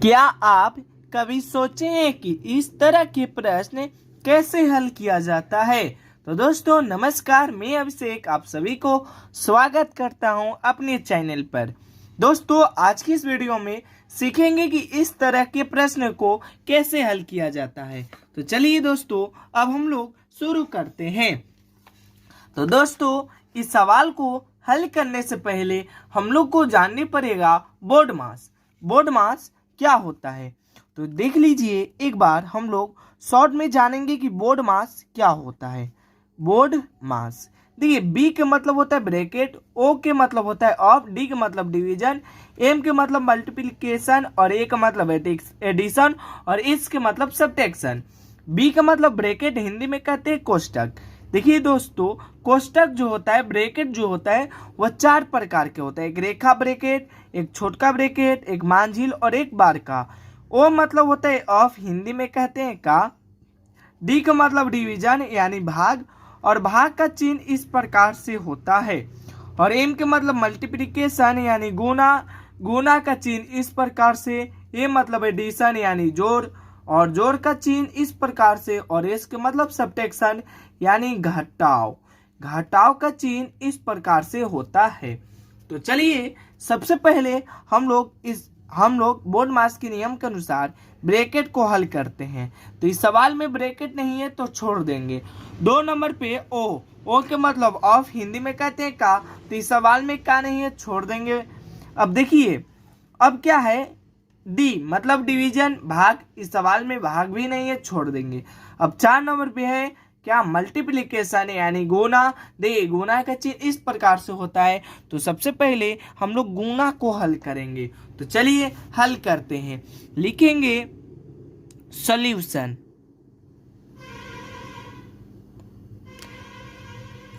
क्या आप कभी सोचे हैं कि इस तरह के प्रश्न कैसे हल किया जाता है। तो दोस्तों नमस्कार, मैं अभिषेक आप सभी को स्वागत करता हूं अपने चैनल पर। दोस्तों आज की इस वीडियो में सीखेंगे कि इस तरह के प्रश्न को कैसे हल किया जाता है। तो चलिए दोस्तों अब हम लोग शुरू करते हैं। तो दोस्तों इस सवाल को हल करने से पहले हम लोग को जानना पड़ेगा बोर्ड मास। बोर्ड मास क्या होता है तो देख लीजिए एक बार। हम लोग शॉर्ट में जानेंगे कि बोर्ड मास क्या होता है। बोर्ड मास देखिए, बी के मतलब होता है ब्रैकेट, ओ के मतलब होता है ऑफ, डी के मतलब डिवीजन, एम के मतलब मल्टीप्लिकेशन और ए का मतलब एडिशन और इस के मतलब सब्ट्रैक्शन। बी का मतलब ब्रैकेट, हिंदी में कहते हैं कोष्टक। देखिए दोस्तों कोष्टक जो होता है, ब्रैकेट जो होता है वह चार प्रकार के होता है। एक रेखा ब्रैकेट, एक छोटका ब्रैकेट, एक मांझिल और एक बार का। ओ मतलब होता है ऑफ, हिंदी में कहते हैं का। डी का मतलब डिवीजन यानी भाग और भाग का चिन्ह इस प्रकार से होता है। और एम के मतलब मल्टीप्लिकेशन यानी गुना, गुना का चिन्ह इस प्रकार से। ए मतलब एडिशन यानी जोड़ और जोड़ का चिन्ह इस प्रकार से। और एस के मतलब सब्ट्रैक्शन यानी घटाव, घटाव का चिन्ह इस प्रकार से होता है। तो चलिए सबसे पहले हम लोग बोर्ड मास के नियम के अनुसार ब्रैकेट को हल करते हैं। तो इस सवाल में ब्रैकेट नहीं है तो छोड़ देंगे। 2 नंबर पे ओ के मतलब ऑफ, हिंदी में कहते हैं का। तो इस सवाल में का नहीं है, छोड़ देंगे। अब देखिए अब क्या है, डी मतलब डिवीजन, भाग, इस सवाल में भाग भी नहीं है, छोड़ देंगे। अब 4 नंबर पे है क्या, मल्टीप्लिकेशन यानी गुना। देखिए गुना का चिन्ह इस प्रकार से होता है। तो सबसे पहले हम लोग गुना को हल करेंगे। तो चलिए हल करते हैं। लिखेंगे सॉल्यूशन,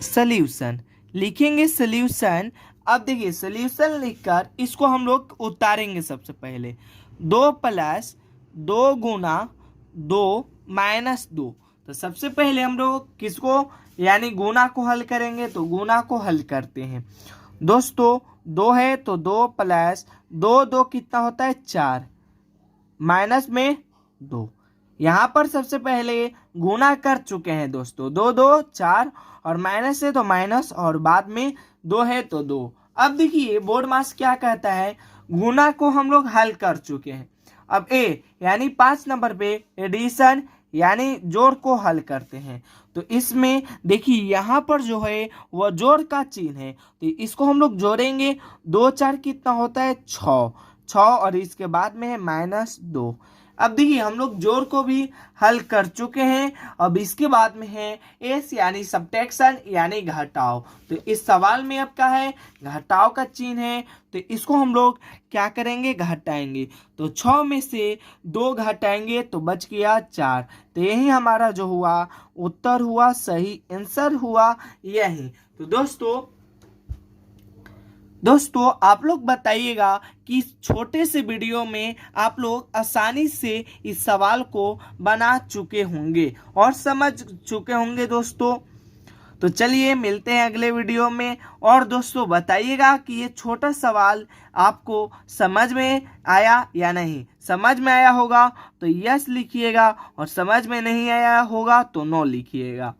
सॉल्यूशन लिखेंगे सॉल्यूशन। अब देखिए सॉल्यूशन लिखकर इसको हम लोग उतारेंगे। सबसे पहले 2 प्लस 2 गुना 2 माइनस 2। तो सबसे पहले हम लोग किसको यानी गुना को हल करेंगे। तो गुना को हल करते हैं दोस्तों। 2 है तो 2 प्लस 2 कितना होता है 4, माइनस में 2। यहाँ पर सबसे पहले गुना कर चुके हैं दोस्तों, 2 2 4 और माइनस है तो माइनस और बाद में 2 है तो 2। अब देखिए बोर्ड मास क्या कहता है, गुना को हम लोग हल कर चुके हैं। अब ए यानी 5 नंबर पे एडिशन यानी जोड़ को हल करते हैं। तो इसमें देखिए यहाँ पर जो है वह जोड़ का चिन्ह है। तो इसको हम लोग जोड़ेंगे। 2 4 कितना होता है 6 और इसके बाद में है माइनस 2। अब देखिए हम लोग जोड़ को भी हल कर चुके हैं। अब इसके बाद में है एस यानी सब्ट्रैक्शन यानी घटाव। तो इस सवाल में अब क्या है, घटाव का चिन्ह है। तो इसको हम लोग क्या करेंगे, घटाएंगे। तो 6 में से 2 घटाएंगे तो बच गया 4। तो यही हमारा जो हुआ उत्तर हुआ, सही आंसर हुआ यही। तो दोस्तों आप लोग बताइएगा कि इस छोटे से वीडियो में आप लोग आसानी से इस सवाल को बना चुके होंगे और समझ चुके होंगे दोस्तों। तो चलिए मिलते हैं अगले वीडियो में। और दोस्तों बताइएगा कि ये छोटा सवाल आपको समझ में आया या नहीं। समझ में आया होगा तो यस लिखिएगा और समझ में नहीं आया होगा तो नो लिखिएगा।